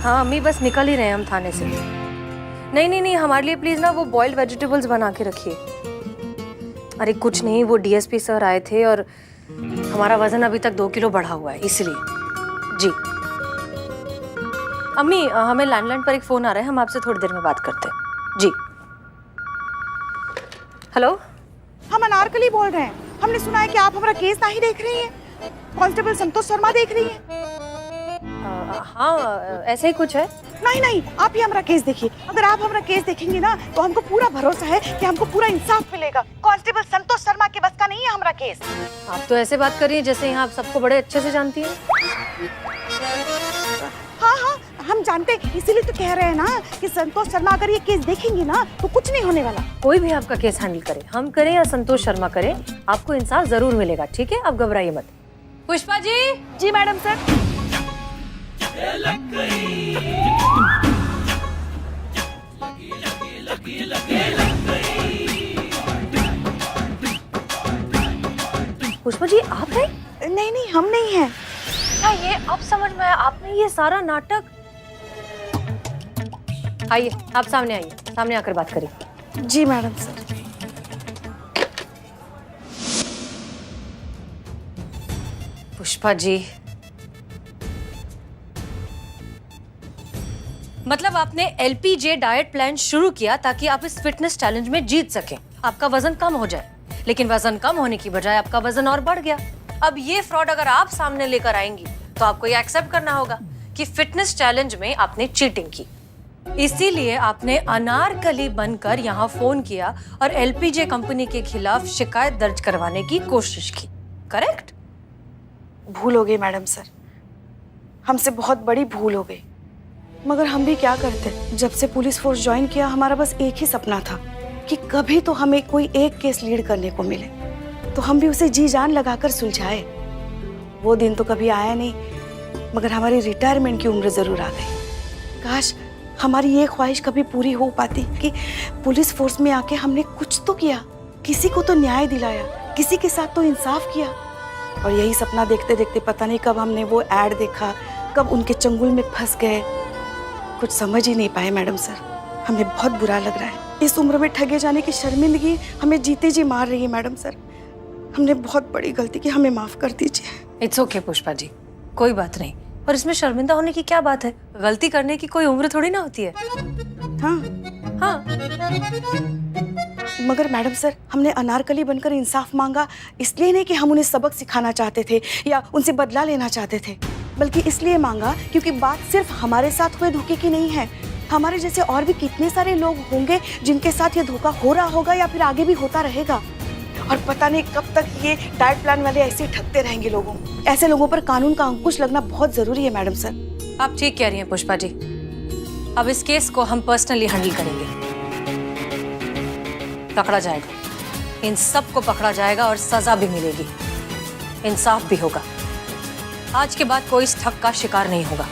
हाँ अम्मी, बस निकल ही रहे हैं हम थाने से। नहीं नहीं नहीं, हमारे लिए प्लीज ना वो बॉइल्ड वेजिटेबल्स बना के रखिए। अरे कुछ नहीं, वो डीएसपी सर आए थे और हमारा वजन अभी तक 2 किलो बढ़ा हुआ है इसलिए। जी अम्मी, हमें लैंडलाइन पर एक फोन आ रहा है, हम आपसे थोड़ी देर में बात करते हैं। जी हेलो। हम अनारकली बोल रहे हैं। हमने सुना है कि आप हमारा केस नहीं देख रही हैं। कांस्टेबल संतोष शर्मा देख रही हैं। हाँ ऐसे ही कुछ है। नहीं नहीं, आप ही हमारा केस देखिए। अगर आप हमारा केस देखेंगे ना तो हमको पूरा भरोसा है कि हमको पूरा इंसाफ मिलेगा। कांस्टेबल संतोष शर्मा के बस का नहीं है हमारा केस। आप तो ऐसे बात कर रही हैं जैसे यहाँ आप सबको बड़े अच्छे से जानती हैं। हाँ हाँ, हम जानते हैं, इसीलिए तो कह रहे हैं ना कि संतोष शर्मा अगर ये केस देखेंगे ना तो कुछ नहीं होने वाला। कोई भी आपका केस हैंडल करे, हम करें या संतोष शर्मा करे, आपको इंसाफ जरूर मिलेगा। ठीक है, आप घबराइए मत। पुष्पा जी। जी मैडम सर। पुष्पा जी आप हैं? नहीं नहीं, हम नहीं हैं। क्या ये अब समझ में आया? आपने ये सारा नाटक। आइए आप सामने आइए, सामने आकर बात करिए। जी मैडम सर। पुष्पा जी, मतलब आपने एलपीजे डाइट प्लान शुरू किया ताकि आप इस फिटनेस चैलेंज में जीत सकें, आपका वजन कम हो जाए, लेकिन वजन कम होने की बजाय आपका वजन और बढ़ गया। अब ये फ्रॉड अगर आप सामने लेकर आएंगी तो आपको ये एक्सेप्ट करना होगा कि फिटनेस चैलेंज में आपने चीटिंग की। इसीलिए आपने अनारकली बनकर यहाँ फोन किया और एलपीजे कंपनी के खिलाफ शिकायत दर्ज करवाने की कोशिश की, करेक्ट? भूल हो गई मैडम सर, हमसे बहुत बड़ी भूल हो गई। मगर हम भी क्या करते, जब से पुलिस फोर्स ज्वाइन किया हमारा बस एक ही सपना था कि कभी तो हमें कोई एक केस लीड करने को मिले, तो हम भी उसे जी जान लगाकर सुलझाए। वो दिन तो कभी आया नहीं, मगर हमारी रिटायरमेंट की उम्र जरूर आ गई। काश हमारी ये ख्वाहिश कभी पूरी हो पाती कि पुलिस फोर्स में आके हमने कुछ तो किया, किसी को तो न्याय दिलाया, किसी के साथ तो इंसाफ किया। और यही सपना देखते देखते पता नहीं कब हमने वो एड देखा, कब उनके चंगुल में फंस गए, कुछ समझ ही नहीं पाए मैडम सर। हमें बहुत बुरा लग रहा है, इस उम्र में ठगे जाने की शर्मिंदगी हमें जीते जी मार रही है मैडम सर। हमने बहुत बड़ी गलती की, हमें माफ कर दीजिए। इट्स ओके पुष्पा जी, कोई बात नहीं। और इसमें शर्मिंदा होने की क्या बात है? गलती करने की कोई उम्र थोड़ी ना होती है। हाँ हाँ मगर मैडम सर, हमने अनारकली बनकर इंसाफ मांगा इसलिए नहीं कि हम उन्हें सबक सिखाना चाहते थे या उनसे बदला लेना चाहते थे, बल्कि इसलिए मांगा क्योंकि बात सिर्फ हमारे साथ हुए धोखे की नहीं है। हमारे जैसे और भी कितने सारे लोग होंगे जिनके साथ ये धोखा हो रहा होगा या फिर आगे भी होता रहेगा। और पता नहीं कब तक ये डाइट प्लान वाले ऐसे ही ठगते रहेंगे लोगों। ऐसे लोगों पर कानून का अंकुश लगना बहुत जरूरी है मैडम सर। आप ठीक कह रही हैं पुष्पा जी। अब इस केस को हम पर्सनली हैंडल करेंगे, पकड़ा जाएगा, इन सब को पकड़ा जाएगा और सजा भी मिलेगी, इंसाफ भी होगा। आज के बाद कोई इस ठग का शिकार नहीं होगा।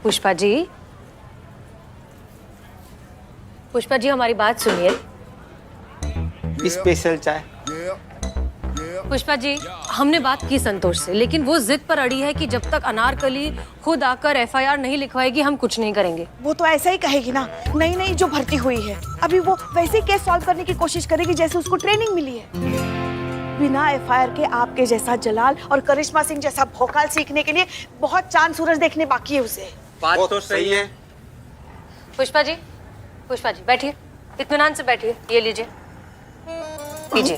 पुष्पा जी, पुष्पा जी हमारी बात सुनिए। स्पेशल चाय। पुष्पा जी, हमने बात की संतोष से, लेकिन वो जिद पर अड़ी है कि जब तक अनारकली खुद आकर एफआईआर नहीं लिखवाएगी हम कुछ नहीं करेंगे। वो तो ऐसा ही कहेगी ना, नई नई जो भर्ती हुई है अभी वो वैसे ही केस सॉल्व करने की कोशिश करेगी जैसे उसको ट्रेनिंग मिली है। बिना एफआईआर के आपके जैसा जलाल और करिश्मा सिंह जैसा भोकाल सीखने के लिए बहुत चांद सूरज देखने बाकी है उसे। बात तो सही है। पुष्पा जी, पुष्पा जी बैठिए, इत्मीनान से बैठिए। ये लीजिए, लीजिए।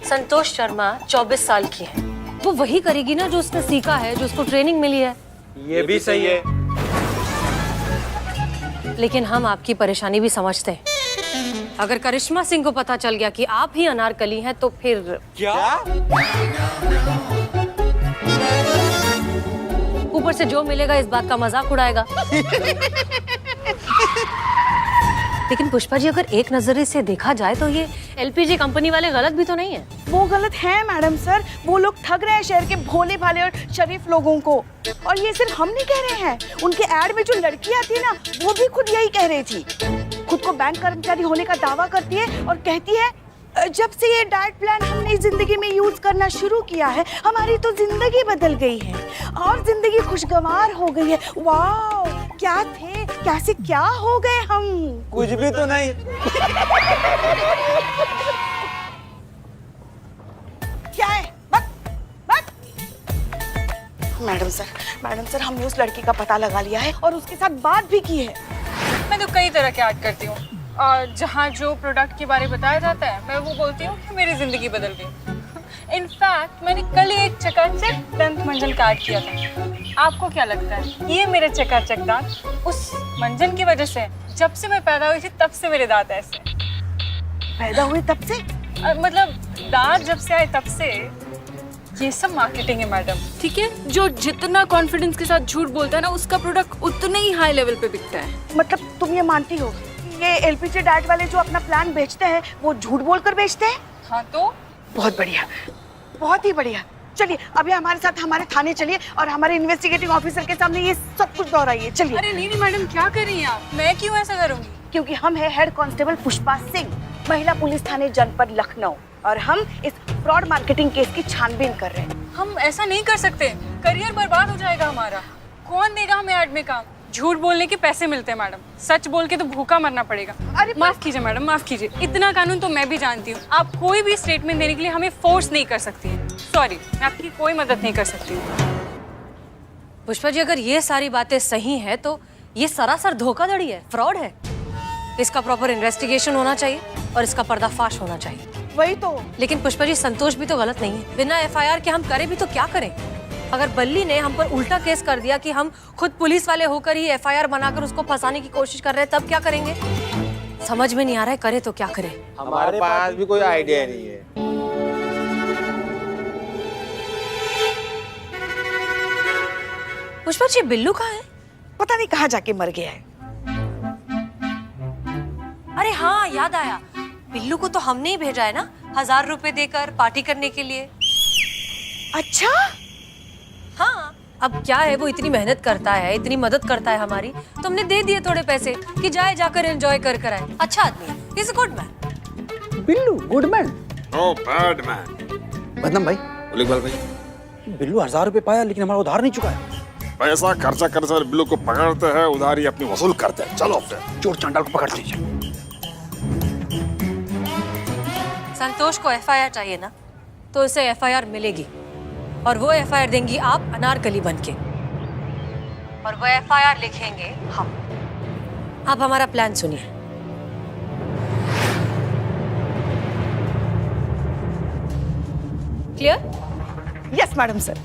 संतोष शर्मा 24 साल की है, वो वही करेगी ना जो उसने सीखा है, जो उसको ट्रेनिंग मिली है। ये भी सही है। लेकिन हम आपकी परेशानी भी समझते हैं। अगर करिश्मा सिंह को पता चल गया कि आप ही अनारकली हैं तो फिर क्या? ऊपर से जो मिलेगा इस बात का मजाक उड़ाएगा। लेकिन पुष्पा जी अगर एक नजरिए से देखा जाए तो ये एलपीजी कंपनी वाले गलत भी तो नहीं है। वो गलत है मैडम सर, वो लोग ठग रहे हैं शहर के भोले भाले और शरीफ लोगों को। और ये सिर्फ हम नहीं कह रहे हैं, उनके एड में जो लड़की आती है ना, वो भी खुद यही कह रही थी। खुद को बैंक कर्मचारी होने का दावा करती है और कहती है जब से ये डाइट प्लान हमने जिंदगी में यूज करना शुरू किया है, हमारी तो जिंदगी बदल गई है और जिंदगी खुशगवार हो गई है। वाह, क्या थे, कैसे क्या हो गए हम। कुछ भी तो नहीं। क्या है? मैडम सर हमने उस लड़की का पता लगा लिया है और उसके साथ बात भी की है। मैं तो कई तरह के ऐड करती हूँ और जहाँ जो प्रोडक्ट के बारे में बताया जाता है मैं वो बोलती हूँ कि मेरी जिंदगी बदल गई। इनफैक्ट मैंने कल ही एक चकाचक दंत मंजन का ऐड किया था। आपको क्या लगता है ये मेरे चकाचक दांत उस मंजन की वजह से? जब से मैं पैदा हुई थी तब से मेरे दांत ऐसे। पैदा हुए तब से? मतलब दांत जब से आए तब से। ये सब मार्केटिंग है मैडम, ठीक है? जो जितना कॉन्फिडेंस के साथ झूठ बोलता है ना, उसका प्रोडक्ट उतने ही हाई लेवल पे बिकता है। मतलब तुम ये मानती हो ये एलपीजी डाइट वाले जो अपना प्लान बेचते हैं वो झूठ बोलकर बेचते हैं? हाँ तो बहुत बढ़िया, बहुत ही बढ़िया। चलिए अभी हमारे साथ हमारे थाने चलिए और हमारे इन्वेस्टिगेटिंग ऑफिसर के सामने ये सब कुछ दोहराइए। चलिए। अरे नहीं मैडम, क्या कर रही हैं आप? मैं क्यों ऐसा करूँगी? क्योंकि हम है हेड कांस्टेबल पुष्पा सिंह, महिला पुलिस थाने जनपद लखनऊ, और हम इस फ्रॉड मार्केटिंग केस की छानबीन कर रहे हैं। हम ऐसा नहीं कर सकते, करियर बर्बाद हो जाएगा हमारा। कौन देगा हमें ऐड में काम? झूठ बोलने के पैसे मिलते हैं मैडम, सच बोल के तो भूखा मरना पड़ेगा। अरे माफ कीजिए मैडम, माफ कीजिए। इतना कानून तो मैं भी जानती हूँ। आप कोई भी स्टेटमेंट देने के लिए हमें फोर्स नहीं कर सकती है। सॉरी, मैं आपकी कोई मदद नहीं कर सकती हूँ। पुष्पा जी अगर ये सारी बातें सही हैं तो ये सरासर धोखाधड़ी है, फ्रॉड है। इसका प्रॉपर इन्वेस्टिगेशन होना चाहिए और इसका पर्दाफाश होना चाहिए। वही तो। लेकिन पुष्पा जी संतोष भी तो गलत नहीं है। बिना एफआईआर के हम करें भी तो क्या करें? अगर बल्ली ने हम पर उल्टा केस कर दिया कि हम खुद पुलिस वाले होकर ही एफआईआर बनाकर उसको फंसाने की कोशिश कर रहे हैं, तब क्या करेंगे? समझ में नहीं आ रहा है, करे तो क्या करें? हमारे पास भी कोई आइडिया नहीं है। पुष्पा जी बिल्लू कहाँ है? पता नहीं कहाँ जाके मर गया है। अरे हाँ, याद आया, बिल्लू को तो हमने ही भेजा है ना 1000 रुपए देकर पार्टी करने के लिए। अच्छा हाँ, अब क्या है, वो इतनी मेहनत करता है, इतनी मदद करता है हमारी, तो हमने दे दिए थोड़े पैसे कि जाए जाकर एंजॉय कर आए। अच्छा आदमी, he is a good man. Billu good man? No bad man. बदनाम भाई, इकबाल भाई, बिल्लू 1000 रुपए पाया लेकिन हमारा उधार नहीं चुका है। पैसा खर्चा करते हुए बिल्लू को पकड़ते हैं, उधारी अपनी वसूल करते हैं। चलो फिर चोर चांडाल को पकड़ लीजिए। संतोष को एफआईआर चाहिए ना, तो उसे एफआईआर मिलेगी और वो एफआईआर देंगी आप अनारकली बनके, और वो एफआईआर लिखेंगे हम। आप हमारा प्लान सुनिए। क्लियर? Yes madam sir.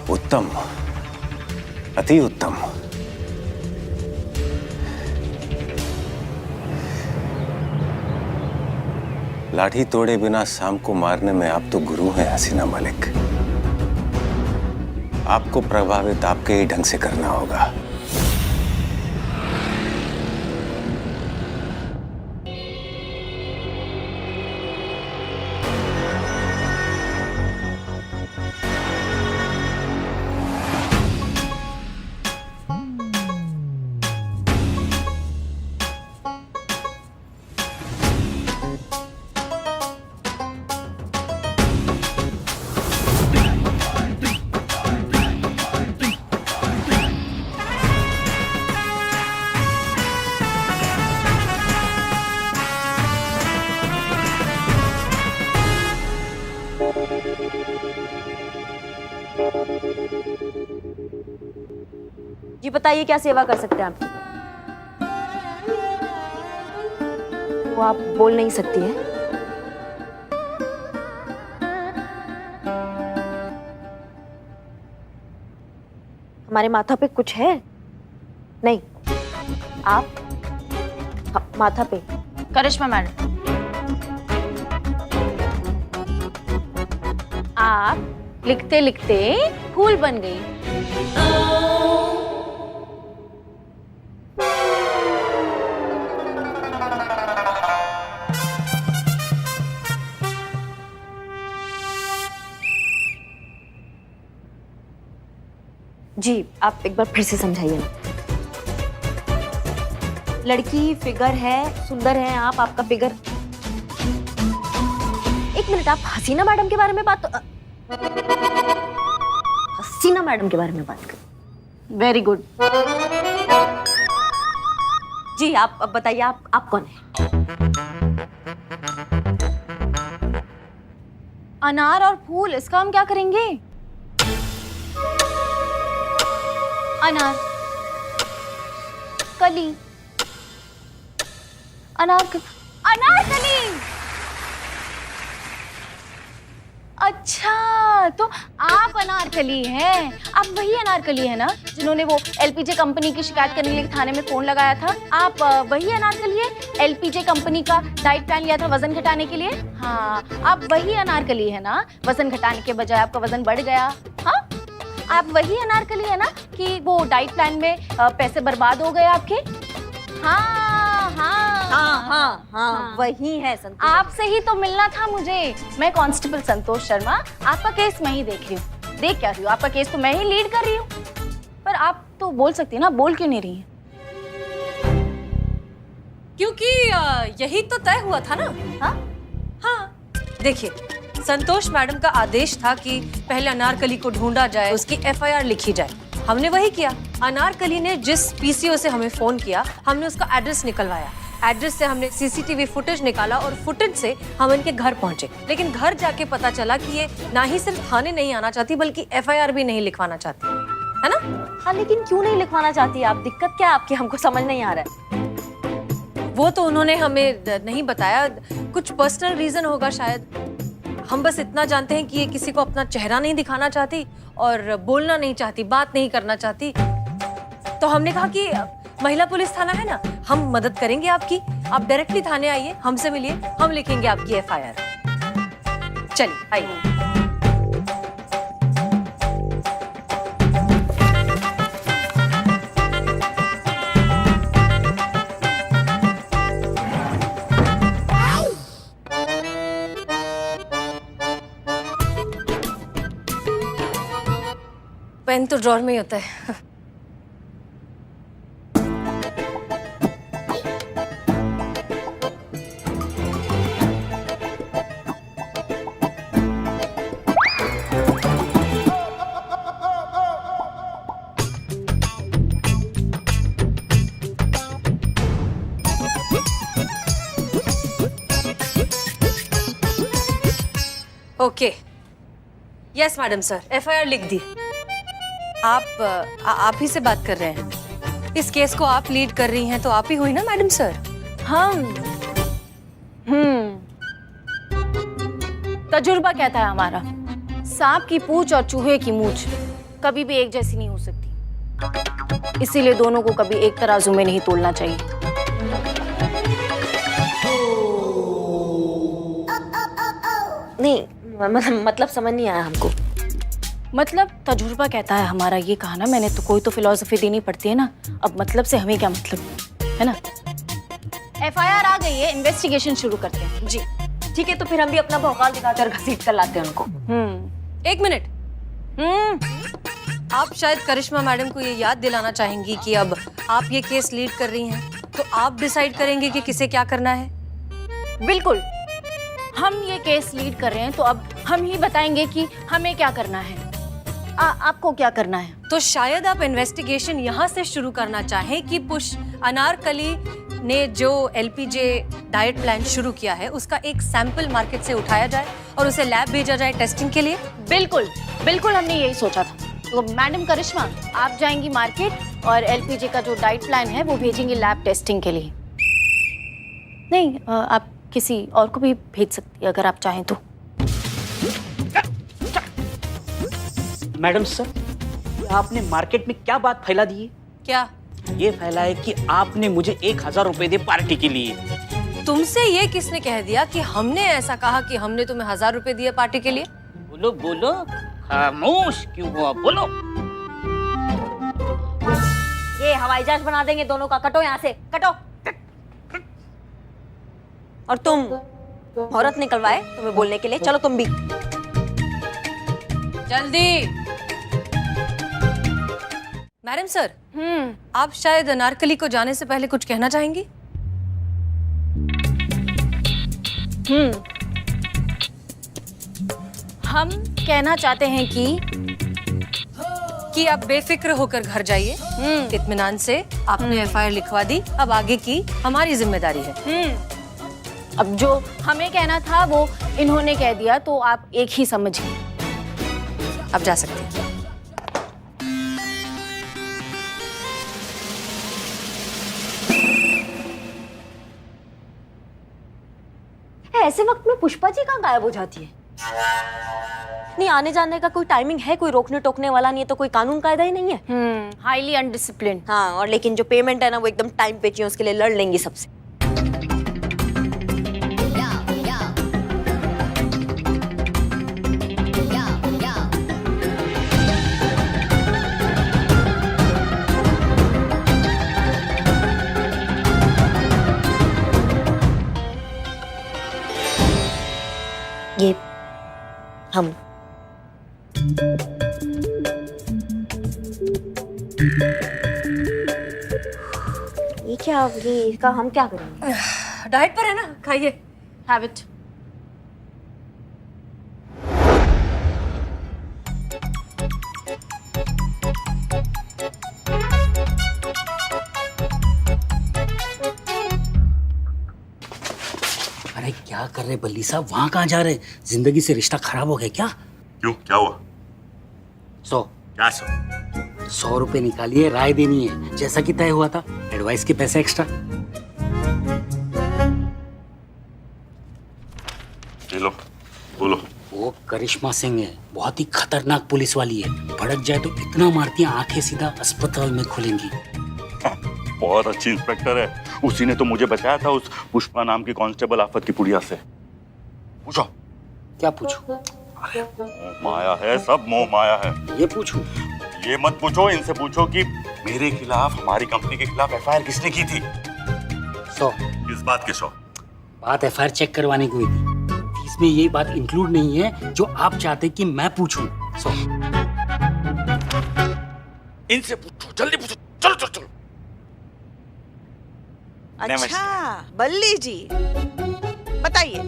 उत्तम, अति उत्तम। लाठी तोड़े बिना शाम को मारने में आप तो गुरु हैं हसीना मलिक। आपको प्रभावित आपके ही ढंग से करना होगा। जी बताइए क्या सेवा कर सकते हैं आपकी? वो आप बोल नहीं सकती हैं। हमारे माथा पे कुछ है? नहीं, आप माथा पे। करिश्मा मैडम, आप लिखते लिखते फूल बन गई। जी आप एक बार फिर से समझाइए ना। लड़की फिगर है, सुंदर है आप, आपका फिगर। एक मिनट, आप हसीना मैडम के बारे में बात हसीना मैडम के बारे में बात कर। Very good. जी आप अब बताइए, आप कौन है? अनार और फूल, इसका हम क्या करेंगे? अनार, कली, अनारकली। अच्छा, तो आप अनारकली हैं। आप वही अनारकली है ना जिन्होंने वो एलपीजे कंपनी की शिकायत करने के लिए थाने में फोन लगाया था? आप वही अनारकली है, एलपीजे कंपनी का डाइट प्लान लिया था वजन घटाने के लिए? हाँ, आप वही अनारकली है ना, वजन घटाने के बजाय आपका वजन बढ़ गया। हाँ, आप वही अनारकली है ना कि वो डाइट प्लान में पैसे बर्बाद हो गए आपके? हाँ हाँ हाँ हाँ हाँ वही है संतोष। आपसे ही तो मिलना था मुझे। मैं कांस्टेबल संतोष शर्मा, आपका केस मैं ही देख रही हूँ। देख क्या रही हूँ, आपका केस तो मैं ही लीड कर रही हूँ। पर आप तो बोल सकती है ना, बोल क्यों नहीं रही है? क्योंकि यही तो तय हुआ था ना। हाँ, देखिए, संतोष मैडम का आदेश था कि पहले अनारकली को ढूंढा जाए, उसकी एफआईआर लिखी जाए। हमने वही किया। अनारकली ने जिस पीसीओ से हमें फोन किया, हमने उसका एड्रेस निकलवाया। एड्रेस से हमने सीसीटीवी फुटेज निकाला और फुटेज से हम इनके घर पहुंचे। लेकिन घर जाके पता चला कि ये ना ही सिर्फ थाने नहीं आना चाहती बल्कि एफआईआर भी नहीं लिखवाना चाहती है ना। हाँ, लेकिन क्यों नहीं लिखवाना चाहती आप? दिक्कत क्या है आपकी? हमको समझ नहीं आ रहा है। वो तो उन्होंने हमें नहीं बताया, कुछ पर्सनल रीजन होगा शायद। हम बस इतना जानते हैं कि ये किसी को अपना चेहरा नहीं दिखाना चाहती और बोलना नहीं चाहती, बात नहीं करना चाहती। तो हमने कहा कि महिला पुलिस थाना है ना, हम मदद करेंगे आपकी। आप डायरेक्टली थाने आइए, हमसे मिलिए, हम लिखेंगे आपकी एफआईआर। चलिए आइए। पेन तो ड्रॉर में ही होता है। Okay, yes madam sir, FIR लिख दी। आप ही से बात कर रहे हैं। इस केस को आप लीड कर रही हैं तो आप ही हुई ना मैडम सर? हम तजुर्बा कहता है हमारा, सांप की पूंछ और चूहे की मूंछ कभी भी एक जैसी नहीं हो सकती। इसीलिए दोनों को कभी एक तराजू में नहीं तोलना चाहिए। नहीं मतलब समझ नहीं आया हमको। मतलब तजुर्बा कहता है हमारा, ये कहा ना मैंने, तो कोई तो फिलॉसफी देनी पड़ती है ना। अब मतलब से हमें क्या मतलब है ना। एफआईआर आ गई है, इन्वेस्टिगेशन शुरू करते हैं। जी ठीक है, तो फिर हम भी अपना भौकाल दिखाकर घसीट कर लाते हैं उनको। एक मिनट। आप शायद करिश्मा मैडम को ये याद दिलाना चाहेंगी कि अब आप ये केस लीड कर रही हैं, तो आप डिसाइड करेंगे कि किसे क्या करना है। बिल्कुल, हम ये केस लीड कर रहे हैं तो अब हम ही बताएंगे कि हमें क्या करना है। आपको क्या करना है? तो शायद आप इन्वेस्टिगेशन यहाँ से शुरू करना चाहें कि अनारकली ने जो एलपीजे डाइट प्लान शुरू किया है उसका एक सैंपल मार्केट से उठाया जाए और उसे लैब भेजा जाए टेस्टिंग के लिए। बिल्कुल बिल्कुल, हमने यही सोचा था। तो मैडम करिश्मा, आप जाएंगी मार्केट और एलपीजे का जो डाइट प्लान है वो भेजेंगे लैब टेस्टिंग के लिए। नहीं, आप किसी और को भी भेज सकती है अगर आप चाहें तो। मैडम सर, आपने मार्केट में क्या बात फैला दी है? क्या? ये फैला है कि आपने मुझे 1000 रुपए दे पार्टी के लिए। तुमसे ये किसने कह दिया कि हमने ऐसा कहा कि हमने तुम्हें 1000 रुपए दिए पार्टी के लिए? बोलो बोलो, खामोश क्यों हुआ, बोलो। ये हवाई जहाज बना देंगे दोनों का। कटो यहाँ से, कटो। और तुम औरत निकलवाए तुम्हें बोलने के लिए, चलो तुम भी। जल्दी। मैडम सर, आप शायद अनारकली को जाने से पहले कुछ कहना चाहेंगी? हम कहना चाहते हैं कि आप बेफिक्र होकर घर जाइए। इत्मीनान से आपने एफआईआर लिखवा दी, अब आगे की हमारी जिम्मेदारी है। अब जो हमें कहना था वो इन्होंने कह दिया, तो आप एक ही समझिए। अब जा सकते हैं। ऐसे वक्त में पुष्पा जी कहाँ गायब हो जाती है? नहीं, आने जाने का कोई टाइमिंग है? कोई रोकने टोकने वाला नहीं है, तो कोई कानून कायदा ही नहीं है। Highly undisciplined. हाँ, और लेकिन जो पेमेंट है ना वो एकदम टाइम पे चाहिए, उसके लिए लड़ लेंगी सबसे। ये हम ये क्या, ये इसका हम क्या करेंगे? डाइट पर है ना, खाइए। Have it. अरे क्या कर रहे बल्ली साहब, वहां कहाँ जा रहे? जिंदगी से रिश्ता खराब हो गया क्या? क्यों, क्या हुआ? 100 क्या 100? 100 रुपए निकालिए, राय देनी है जैसा कि तय हुआ था। एडवाइस के पैसे एक्स्ट्रा। ये लो, बोलो। वो करिश्मा सिंह है, बहुत ही खतरनाक पुलिस वाली है। भड़क जाए तो इतना मारती है, आंखें सीधा अस्पताल में खुलेंगी। बहुत अच्छी इंस्पेक्टर है, उसी ने तो मुझे बचाया था उस पुष्पा नाम की कांस्टेबल आफत की पुड़िया से। पूछो। क्या पूछूं? मोह माया है, सब मोह माया है। ये पूछूं? ये मत पूछो, इनसे पूछो कि मेरे खिलाफ, हमारी कंपनी के खिलाफ एफआईआर किसने की थी? 100। किस बात के 100? बात एफआईआर चेक करवाने की हुई थी। इसमें ये बात इंक्लूड नहीं है जो आप चाहते कि मैं पूछूं। 100। इनसे पूछो, जल्दी पूछो, चलो चलो चलो। अच्छा बल्ली जी, बताइए।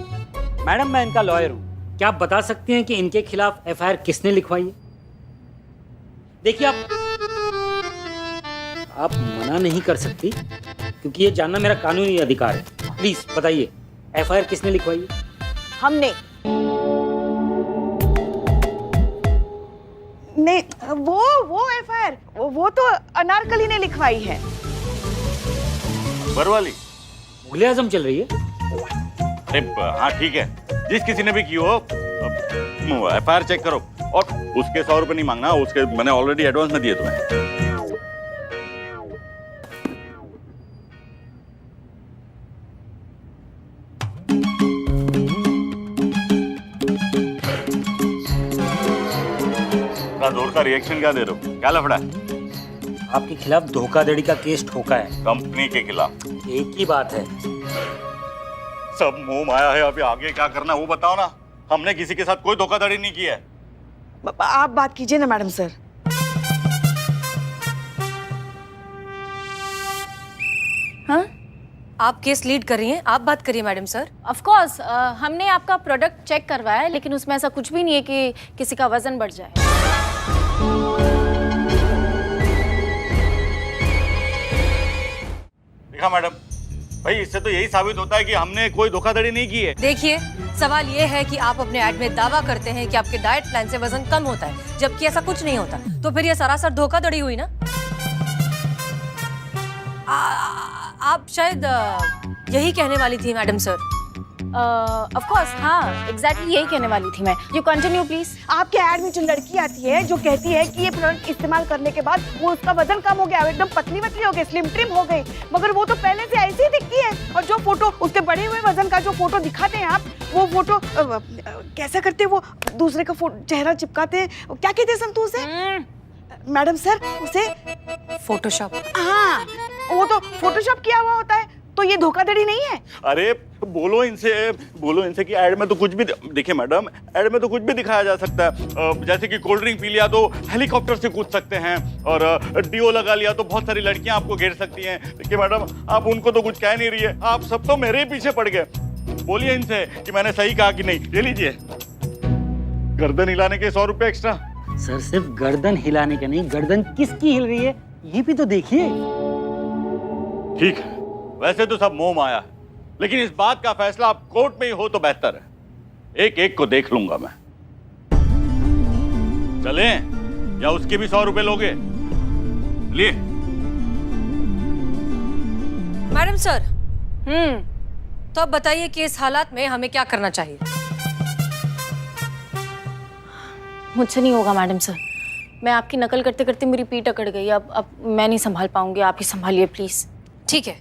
मैडम, मैं इनका लॉयर हूँ। क्या आप बता सकते हैं कि इनके खिलाफ एफआईआर किसने लिखवाई है? देखिए, आप मना नहीं कर सकती क्योंकि ये जानना मेरा कानूनी अधिकार है। प्लीज बताइए, एफआईआर किसने लिखवाई है? हमने। नहीं, वो एफआईआर वो तो अनारकली ने लिखवाई है। बरवाली मुगले आजम चल रही है। अरे हाँ ठीक है, जिस किसी ने भी की हो एफआईआर चेक करो, और उसके 100 रुपए नहीं मांगना, उसके मैंने ऑलरेडी एडवांस में दिए तुम्हें। जोर का रिएक्शन क्या दे रहे हो? क्या लफड़ा है? आपके खिलाफ धोखाधड़ी का केस ठोका है। कंपनी के खिलाफ। एक ही बात है। सब मोह माया है, अभी आगे क्या करना वो बताओ ना। हमने किसी के साथ कोई धोखाधड़ी नहीं की है। आप बात कीजिए ना मैडम सर। हाँ, आप केस लीड कर रही हैं, आप बात करिए मैडम सर। ऑफ कोर्स, हमने आपका प्रोडक्ट चेक करवाया है, लेकिन उसमें ऐसा कुछ भी नहीं है कि किसी का वजन बढ़ जाए। देखा मैडम, भाई इससे तो यही साबित होता है कि हमने कोई धोखाधड़ी नहीं की है। देखिए, सवाल ये है कि आप अपने ऐड में दावा करते हैं कि आपके डाइट प्लान से वजन कम होता है, जबकि ऐसा कुछ नहीं होता। तो फिर ये सरासर धोखाधड़ी हुई ना। आप शायद यही कहने वाली थी मैडम सर। ऑफ कोर्स, हाँ, एग्जैक्टली यही कहने वाली थी मैं। You continue please. आपके ऐड में जो लड़की आती है जो कहती है कि ये प्रोडक्ट इस्तेमाल करने के बाद वो उसका वजन कम हो गया, एकदम पतली वतली हो गई, स्लिम ट्रिम हो गई, मगर वो तो पहले से ऐसी ही दिखती है। और जो फोटो उसके बढ़े हुए वजन का जो फोटो दिखाते हैं आप, वो फोटो कैसा करते हैं, वो दूसरे का चेहरा चिपकाते हैं, क्या कहते हैं संतू से? मैडम सर, उसे फोटोशॉप। हाँ, वो तो फोटोशॉप किया हुआ होता है। तो ये धोखाधड़ी नहीं है? अरे बोलो इनसे कि ऐड में तो कुछ भी, देखिए मैडम, ऐड में तो कुछ भी दिखाया जा सकता है। जैसे कि कोल्ड ड्रिंक पी लिया तो हेलीकॉप्टर से कूद सकते हैं, और डीओ लगा लिया तो बहुत सारी लड़कियां आपको घेर सकती हैं। देखिए मैडम, आप उनको तो कुछ कह नहीं रही है, आप सब तो मेरे ही पीछे पड़ गए। बोलिए इनसे कि मैंने सही कहा कि नहीं। ये लीजिए, गर्दन हिलाने के 100 रुपए एक्स्ट्रा। सर सिर्फ गर्दन हिलाने का नहीं, गर्दन किसकी हिल रही है ये भी तो देखिए। ठीक है, वैसे तो सब मोह माया है, लेकिन इस बात का फैसला आप कोर्ट में ही हो तो बेहतर है। एक एक को देख लूंगा मैं। चलें या उसके भी 100 रुपए लोगे? लिए। मैडम सर, तो अब बताइए कि इस हालात में हमें क्या करना चाहिए? मुझसे नहीं होगा मैडम सर, मैं आपकी नकल करते करते मेरी पीठ अकड़ गई। अब मैं नहीं संभाल पाऊंगी, आप ही संभालिए प्लीज। ठीक है,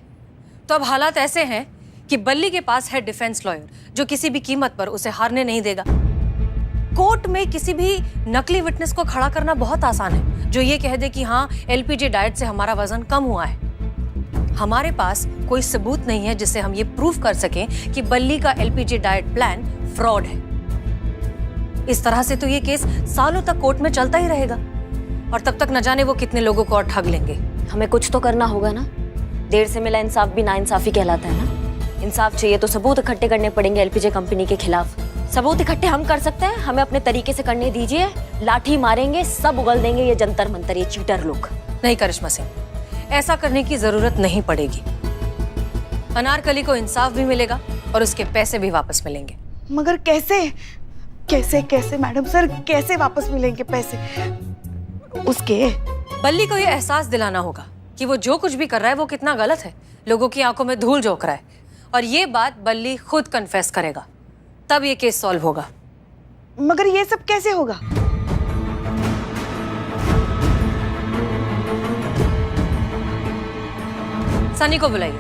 तो अब हालात ऐसे हैं कि बल्ली के पास है डिफेंस लॉयर जो किसी भी कीमत पर उसे हारने नहीं देगा। कोर्ट में किसी भी नकली विटनेस को खड़ा करना बहुत आसान है, जो ये कह दे कि हाँ, एलपीजी डाइट से हमारा वजन कम हुआ है। हमारे पास कोई सबूत नहीं है जिससे हम ये प्रूव कर सकें कि बल्ली का एलपीजी डाइट प्लान फ्रॉड है। इस तरह से तो ये केस सालों तक कोर्ट में चलता ही रहेगा, और तब तक न जाने वो कितने लोगों को और ठग लेंगे। हमें कुछ तो करना होगा ना, देर से मिला इंसाफ भी नाइंसाफी कहलाता है ना। इंसाफ चाहिए तो सबूत इकट्ठे करने पड़ेंगे एलपीजे कंपनी के खिलाफ। सबूत इकट्ठे हम कर सकते हैं, हमें अपने तरीके से करने दीजिए। लाठी मारेंगे, सब उगल देंगे ये जंतर मंतर, ये चीटर लोग। नहीं करिश्मा सिंह, ऐसा करने की जरूरत नहीं पड़ेगी। अनारकली को इंसाफ भी मिलेगा और उसके पैसे भी वापस मिलेंगे। मगर कैसे कैसे कैसे मैडम सर, कैसे वापस मिलेंगे पैसे उसके? बल्ली को यह एहसास दिलाना होगा कि वो जो कुछ भी कर रहा है वो कितना गलत है, लोगों की आंखों में धूल झोंक रहा है, और ये बात बल्ली खुद कन्फेस करेगा, तब ये केस सॉल्व होगा। मगर ये सब कैसे होगा? सनी को बुलाइए।